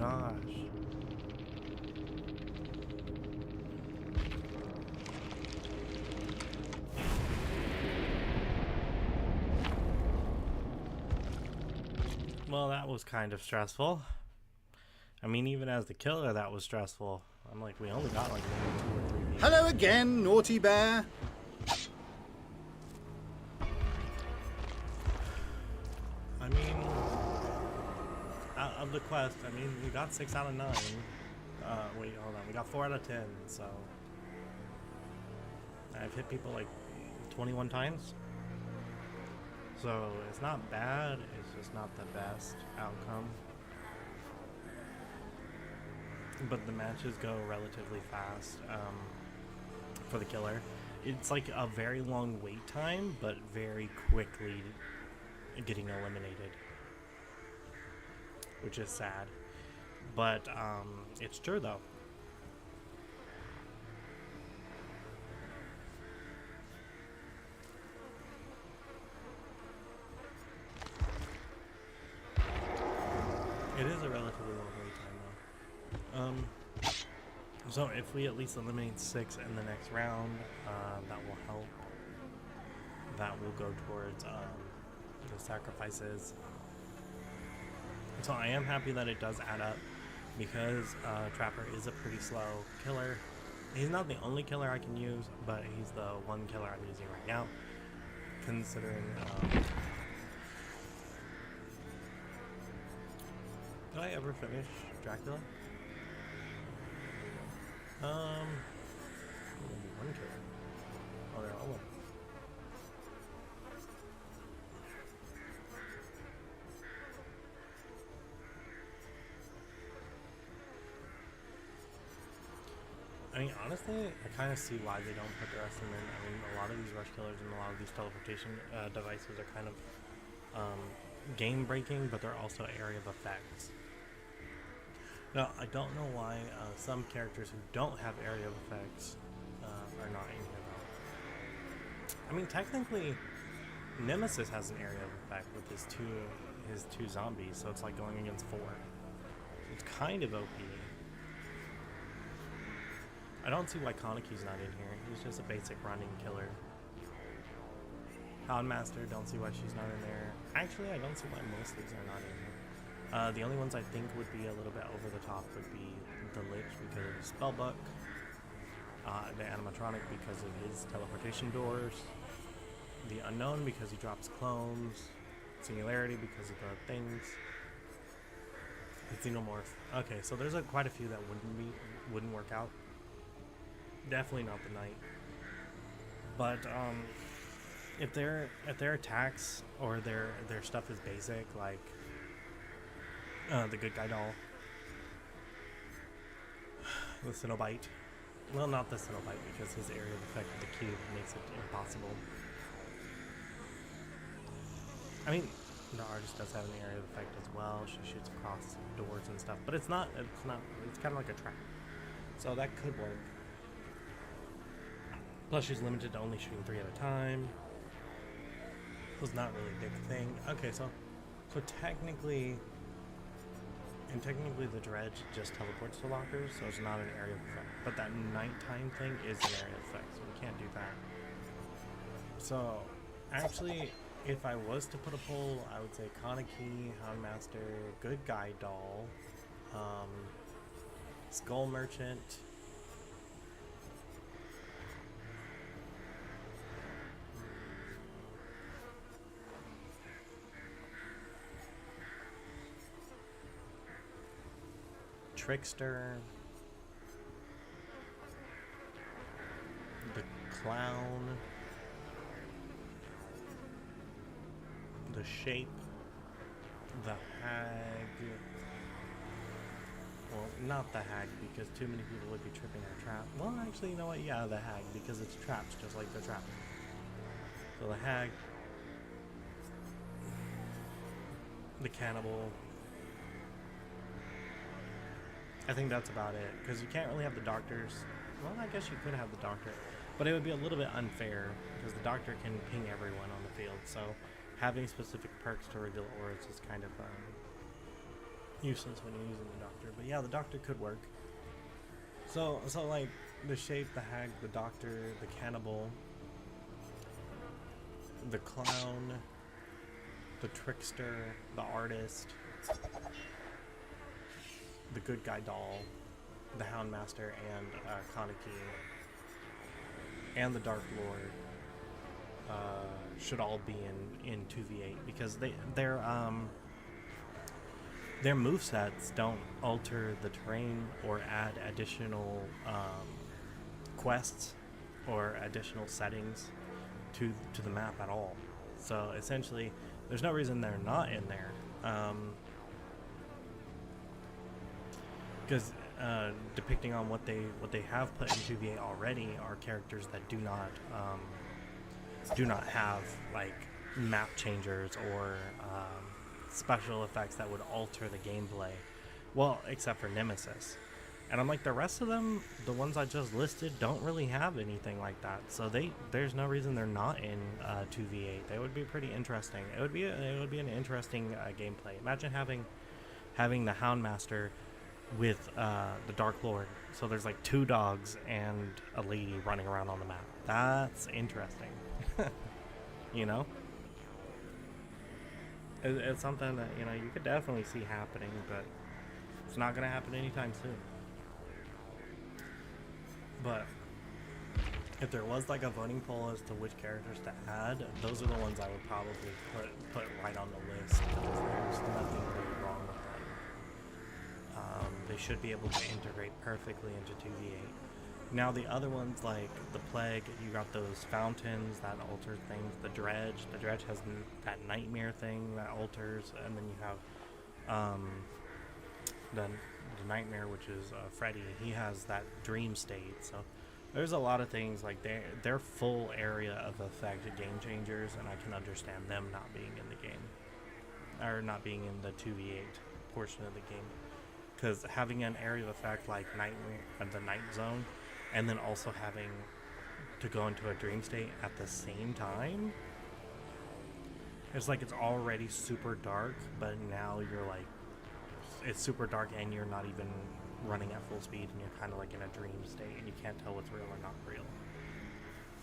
gosh. Well, that was kind of stressful. I mean, even as the killer, that was stressful. I'm like, we only got like 2 or 3 people. Hello again, Naughty Bear. I mean, out of the quest, I mean, we got 6 out of 9. Wait, hold on. We got 4 out of 10, so I've hit people like 21 times. So it's not bad, it's just not the best outcome. But the matches go relatively fast for the killer. It's like a very long wait time, but very quickly getting eliminated, which is sad. But it's true though. It is a relatively long wait time though. So if we at least eliminate 6 in the next round, that will help. That will go towards the sacrifices. So I am happy that it does add up, because Trapper is a pretty slow killer. He's not the only killer I can use, but he's the one killer I'm using right now, considering did I ever finish Dracula? One killer. Oh, they're all one. I mean, honestly, I kind of see why they don't put the rest of them in. I mean, a lot of these rush killers and a lot of these teleportation devices are kind of game breaking, but they're also area of effects. Now, I don't know why some characters who don't have area of effects are not in here though. I mean, technically, Nemesis has an area of effect with his two zombies, so it's like going against 4. It's kind of OP. I don't see why Kaneki's not in here. He's just a basic running killer. Houndmaster, don't see why she's not in there. Actually, I don't see why most of these are not in here. The only ones I think would be a little bit over the top would be the Lich because of his spellbook, the animatronic because of his teleportation doors, the Unknown because he drops clones, Singularity because of the things, the Xenomorph. Okay, so there's quite a few that wouldn't work out. Definitely not the Knight. But if their attacks or their stuff is basic, like the Good Guy doll, the Cenobite. Well, not the Cenobite because his area of effect with the cube makes it impossible. I mean, the artist does have an area of effect as well. She shoots across doors and stuff, but it's kind of like a trap. So that could work. Plus, she's limited to only shooting 3 at a time. So it's not really a big thing. Okay, so technically the dredge just teleports to lockers, so it's not an area of effect. But that nighttime thing is an area of effect, so we can't do that. So, actually, if I was to put a poll, I would say Kaneki, Houndmaster, Good Guy doll, Skull Merchant, Trickster, the Clown, the Shape, the Hag. Well, not the Hag because too many people would be tripping our trap. Well, actually, you know what? Yeah, the Hag because it's traps just like the trap. So the Hag, the Cannibal. I think that's about it, because you can't really have the doctors. Well, I guess you could have the doctor, but it would be a little bit unfair, because the doctor can ping everyone on the field, so having specific perks to reveal auras is kind of useless when you're using the doctor. But yeah, the doctor could work. So like the shape, the hag, the doctor, the cannibal, the clown, the trickster, the artist, the good guy doll, the Houndmaster, and Kaneki, and the Dark Lord should all be in 2v8 because their movesets don't alter the terrain or add additional quests or additional settings to the map at all. So essentially, there's no reason they're not in there. Because depicting on what they have put in 2v8 already are characters that do not have like map changers or special effects that would alter the gameplay. Well, except for Nemesis. And I'm like, the rest of them, the ones I just listed, don't really have anything like that. So there's no reason they're not in 2v8. They would be pretty interesting. It would be an interesting gameplay. Imagine having the Houndmaster with the Dark Lord. So there's like 2 dogs and a lady running around on the map. That's interesting. You know? It's something that, you know, you could definitely see happening, but it's not going to happen anytime soon. But if there was like a voting poll as to which characters to add, those are the ones I would probably put right on the list, because there's nothing really wrong with them. They should be able to integrate perfectly into 2v8. Now the other ones, like the Plague, you got those fountains that alter things. The Dredge has that nightmare thing that alters, and then you have the Nightmare, which is Freddy. He has that dream state. So there's a lot of things like their full area of effect game changers, and I can understand them not being in the game, or not being in the 2v8 portion of the game, because having an area of effect like Nightmare and the Night Zone, and then also having to go into a dream state at the same time, it's like it's already super dark, but now you're like, it's super dark and you're not even running at full speed, and you're kind of like in a dream state, and you can't tell what's real or not real.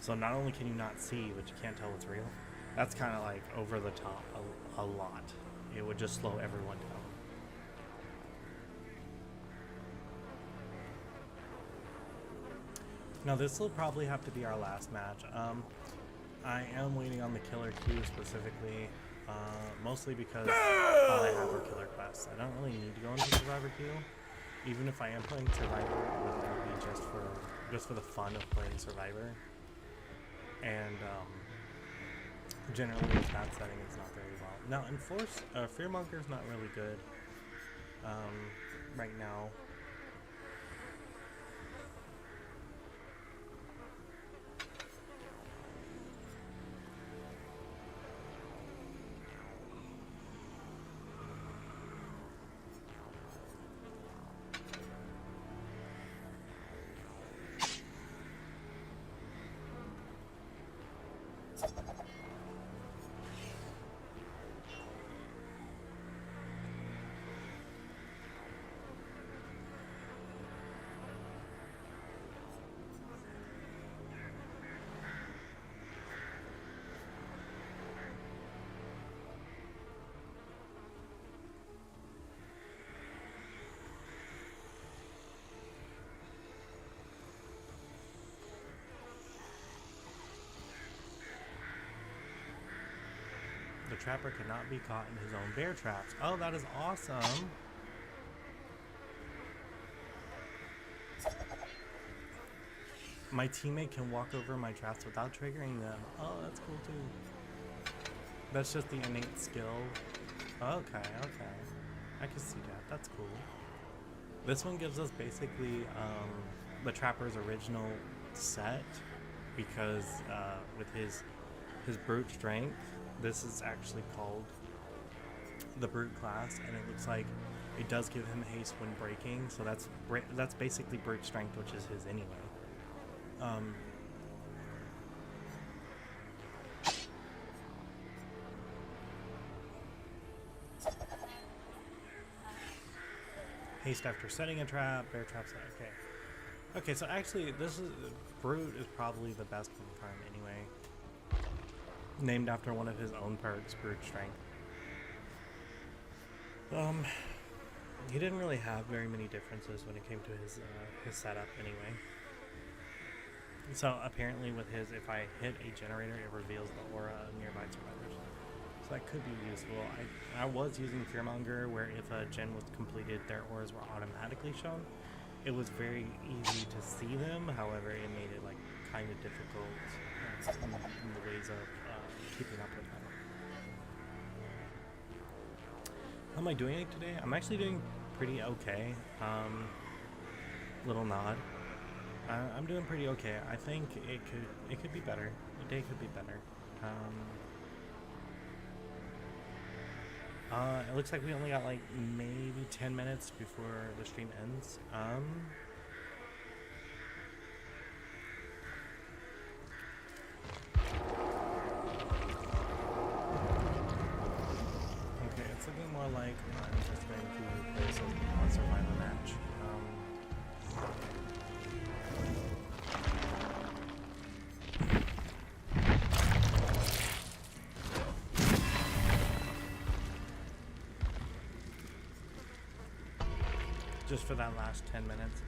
So not only can you not see, but you can't tell what's real. That's kind of like over the top a lot. It would just slow everyone down. Now this will probably have to be our last match. I am waiting on the killer queue specifically, mostly because all I have are killer quests. I don't really need to go into survivor queue. Even if I am playing survivor, it would be just for the fun of playing survivor. And generally with that setting, it's not very well. Now in Fearmonger is not really good right now. The trapper cannot be caught in his own bear traps. Oh, that is awesome. My teammate can walk over my traps without triggering them. Oh, that's cool too. That's just the innate skill. Okay. I can see that. That's cool. This one gives us basically the trapper's original set, because with his brute strength, this is actually called the brute class, and it looks like it does give him haste when breaking. So that's basically brute strength, which is his anyway. Haste after setting a trap, bear trap set. Okay. Okay, so actually, this is Brute is probably the best one for him anyway. Named after one of his own perks, Brute Strength. He didn't really have very many differences when it came to his setup anyway. So apparently with his, if I hit a generator, it reveals the aura of nearby survivors. So that could be useful. I was using Fearmonger, where if a gen was completed, their auras were automatically shown. It was very easy to see them, however, it made it like kind of difficult in the ways of keeping up with them. How am I doing today? I'm actually doing pretty okay. Little nod. I'm doing pretty okay. I think it could be better. The day could be better. It looks like we only got like maybe 10 minutes before the stream ends. Okay, it's looking more like I'm just going to play some survival match. Just for that last 10 minutes.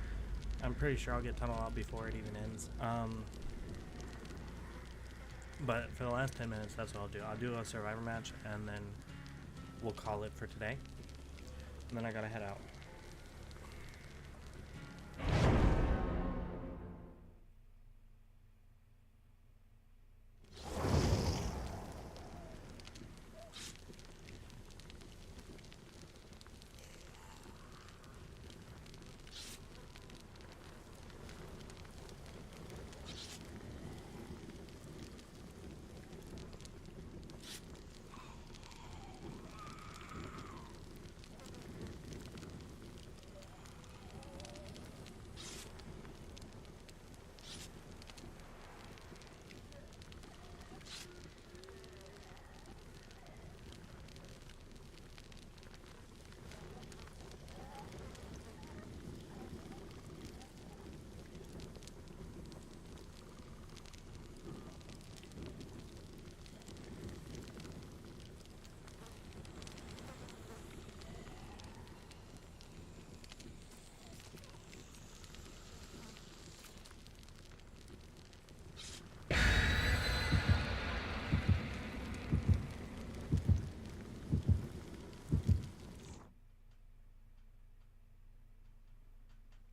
I'm pretty sure I'll get tunnel out before it even ends. But for the last 10 minutes, that's what I'll do. I'll do a survivor match, and then we'll call it for today. And then I gotta head out.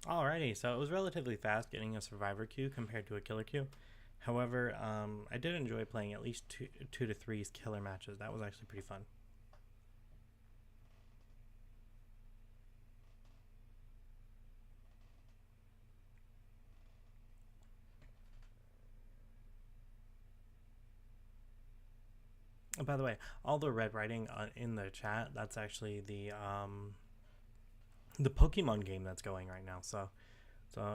Alrighty, so it was relatively fast getting a survivor queue compared to a killer queue. However, I did enjoy playing at least two to three killer matches. That was actually pretty fun. By the way, all the red writing in the chat, that's actually the Pokemon game that's going right now. So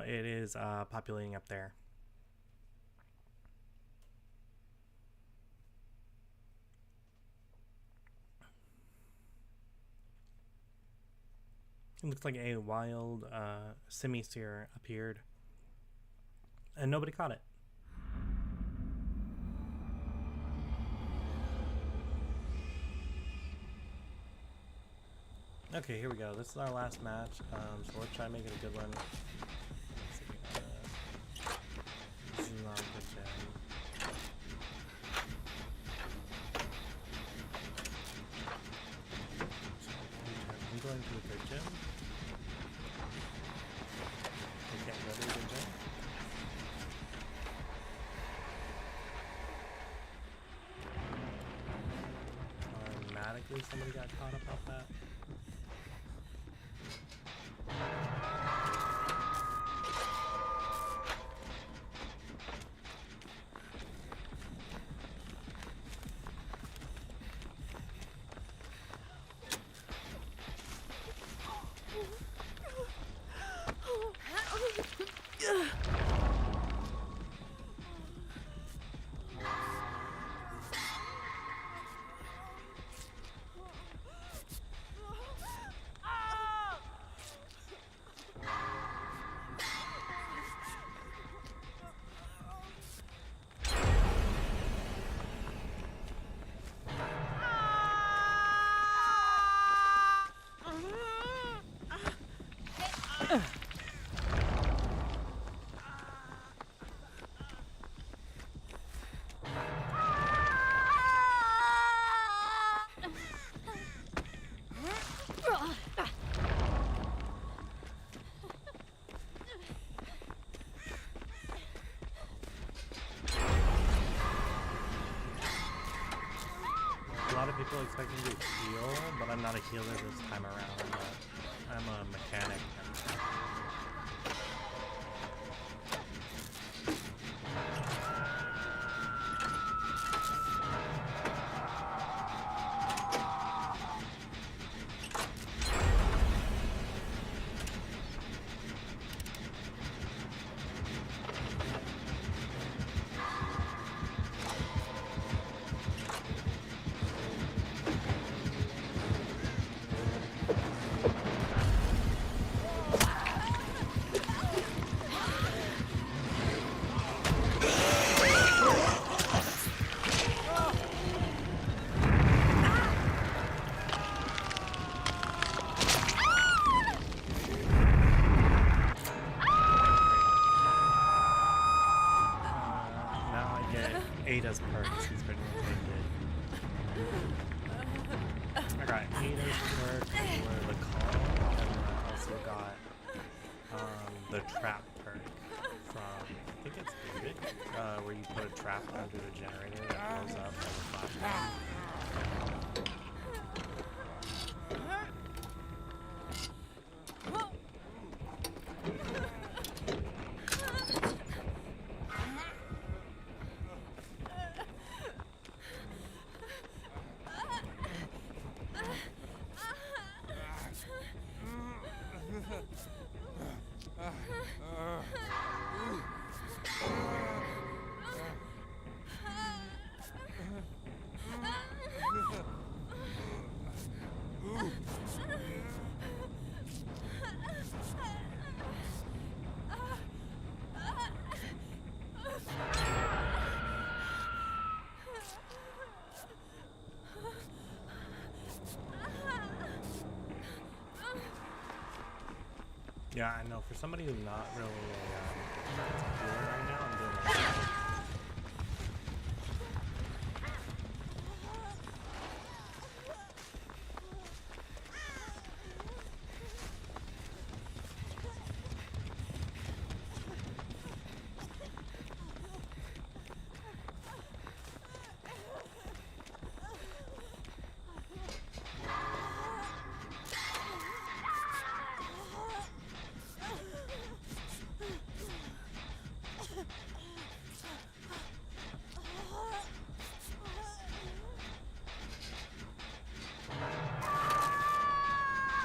it is populating up there. It looks like a wild Simisear appeared, and nobody caught it. Okay, here we go. This is our last match, so we'll try to make it a good one. This is not a good gen. I'm going to a good gym. Okay, another good gym. Automatically somebody got caught up off that. of people expect me to heal, but I'm not a healer this time around. I'm a mechanic. Ada's perks. He's pretty much good. I got Ada's perk for the call, and then I also got the trap perk from, I think it's DBD, where you put a trap under the generator that blows up as a flashbang. Yeah, I know. For somebody who's not really a healer right now, I'm doing it.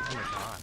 Oh my gosh.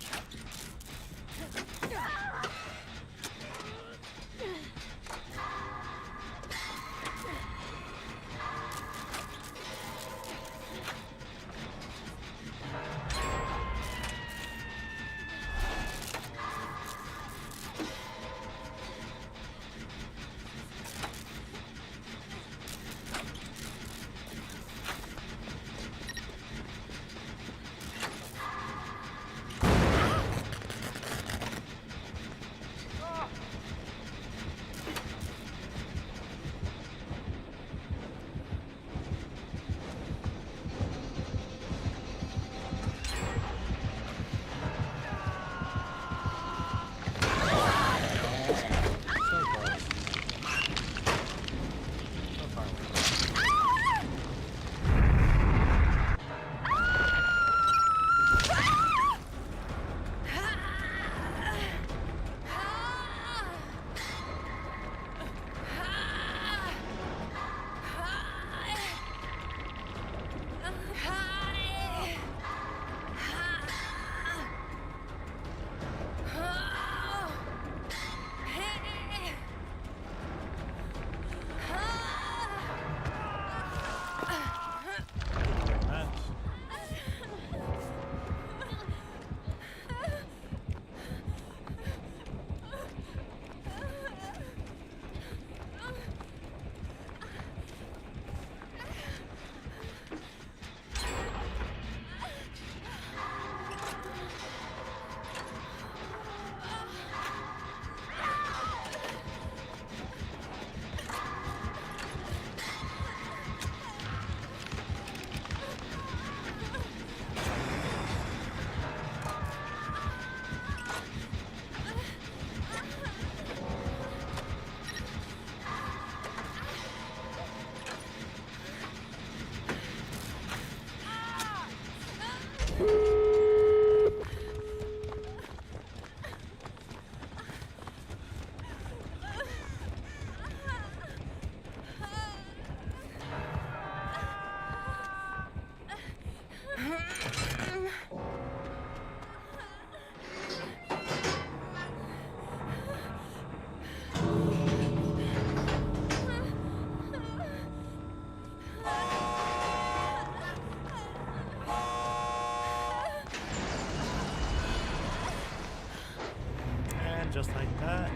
just like that,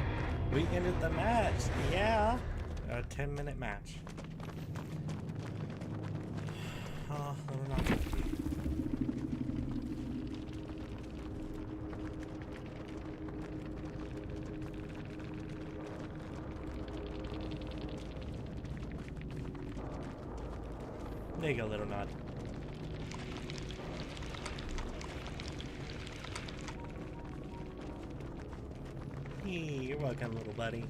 we ended the match. Yeah, a 10-minute match. Oh, we're not 50. There you go, little nod. Hey, you're welcome, little buddy.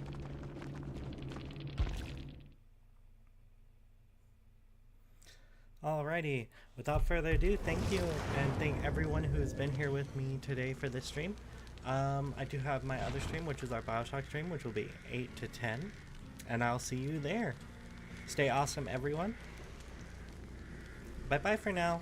Alrighty, without further ado, thank you, and thank everyone who has been here with me today for this stream. I do have my other stream, which is our Bioshock stream, which will be 8 to 10, and I'll see you there. Stay awesome, everyone. Bye-bye for now.